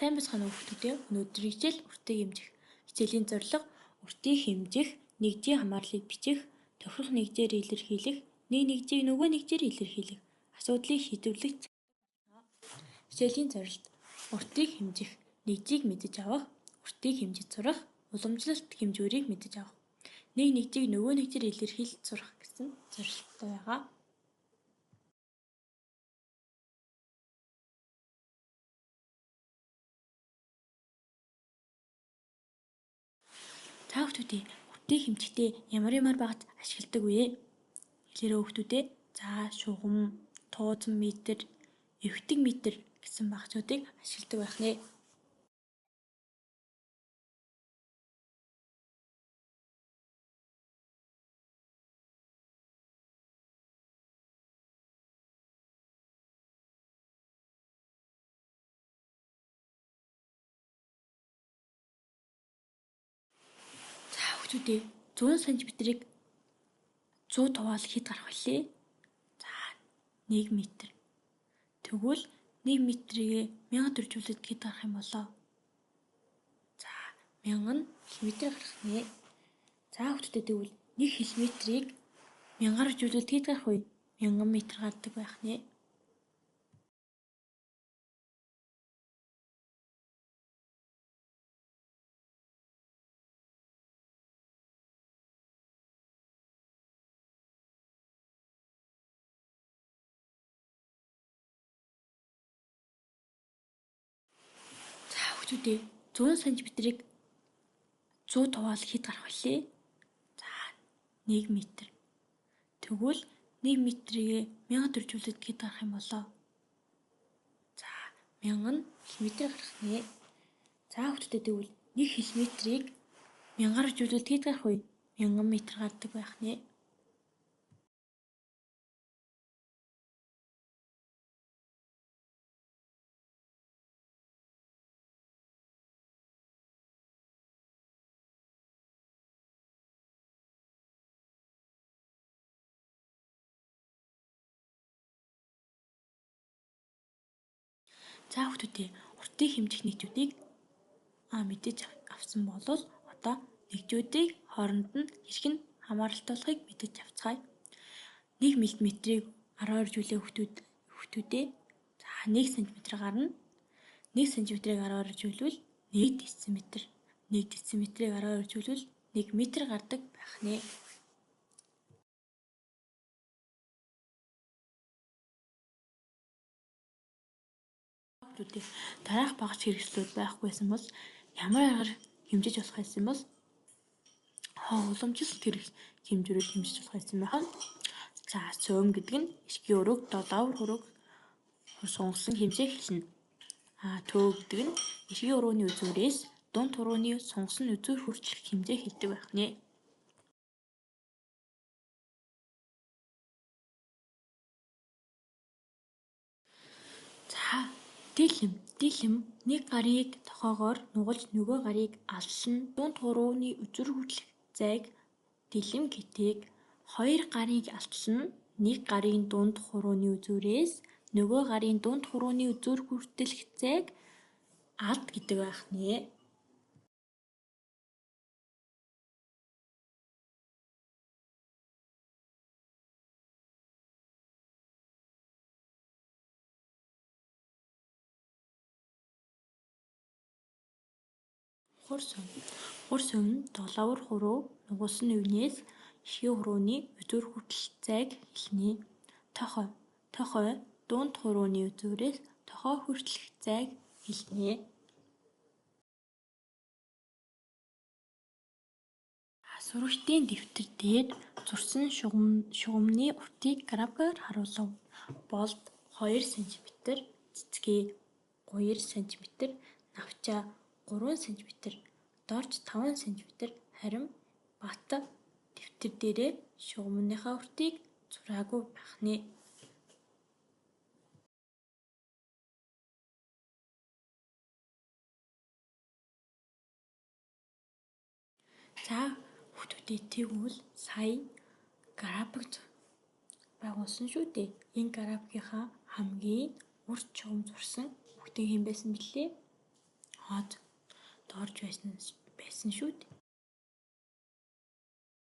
Сайн бацхан хүүхдүүдээ өнөөдрийн хичээл уртыг хэмжих. Хичээлийн зорилго уртыг хэмжих, нэгжийн хамаарлыг бичих, тохирох нэгжээр илэрхийлэх, нэг нэгжийг нөгөө нэгжээр илэрхийлэх, асуудлыг шийдвэрлэх. Хичээлийн зорилт уртыг хэмжих, нэгжийг мэдэж авах, уртыг хэмжиж сурах, уламжлалт хэмжүүрийг мэдэж авах. Нэг нэгжийг нөгөө нэгжээр илэрхийлж сурах гэсэн зорилттой байгаа. Та хүүхдүүдээ уртыг хэмжихдээ ямар багт ашигладаг вэ? Хэлээрэй хүүхдүүдээ. За шугам, тууцан метр, эвхдэг метр гэсэн багцуудыг ашигладаг байх нэ. За хүүхдүүдээ 100 см-ийг 100 туваал хэд гарах вүлээ? За 1 метр. Тэгвэл 1 метрийг 1000 төржүүлээд хэд гарах юм болоо? За 1000 км гарах нэ. За хүүхдүүдээ тэгвэл 1 км-ийг 1000-аар хэмжүүлээд хэд гарах вэ? 1000 м гардаг байх нэ. За хүүхдүүдээ 100 см-ийг 100 туваал хэд гарах вүлээ? За 1 метр. Тэгвэл 1 метрийг 1000 төржүүлээд хэд гарах юм болоо? За 1000 км гарах нэ. За хүүхдүүдээ тэгвэл 1 км-ийг 1000-аар хэмжүүлээд хэд гарах вэ? 1000 м гардаг байх нэ. За хүүхдүүдээ уртыг хэмжих нэгжүүдийг мэдэж авсан бол одоо нэгжүүдийг хооронд нь хэрхэн хамааралтай болохыг мэдэж авцгаая. 1 мм-ийг 10-аар хэмжүүлээ хүүхдүүдээ. За 1 см гарна. 1 см-ийг 10-аар хэмжүүлвэл 1 дм. 1 дм-ийг 10-аар хэмжүүлвэл 1 м гардаг байх нэ. Дараах багш хэрэгслүүд байхгүй байсан бол ямар аргаар хэмжиж болох байсан бол уламжлалт хэмжүүрээр хэмжиж болох байсан байх. За сөөм гэдэг нь эшгийн өрөөг долоовор хурууг сунгасан хэмжээг хэлнэ. Төө гэдэг нь эшгийн урууны үзүүрээс дунд хурууны сунгасан үзүүр хүртэлх хэмжээг хэлдэг байх нэ. За дэлэм нэг гарыг тохоогоор нугалж нөгөө гарыг алсан дунд хурууны үзүүр хүртэлх зайг дэлэм гэдэг. Хоёр гарыг алсан нэг гарын дунд хурууны үзүүрээс нөгөө гарын дунд хурууны үзүүр хүртэлх зайг алд гэдэг байх нэ. Хурс өвн нь долоовор хуруу нугалсан өвнөөс эшгийн хурууны үзүүр хүртэлх зайг хэлнэ. Тохой дунд хурууны үзүүрээс тохой хүртэлх зайг хэлнэ. Сурагчдын дэвтэр дээр зурсан шугамны уртыг графикаар харуулав. Болд 2 см, цэцгээ 3 см, навчаа 3 см, дорж 5 см, харин бат дэвтэр дээрээ шугамныхаа уртыг зураагүй байх нэ. За хүүхдүүдээ тэгвэл сая график байгуулсан шүү дээ. Энэ графикийнхаа хамгийн урт шугам зурсан хүүхдийн хэн байсан бэлээ? Аз дорж байсан шүү дээ.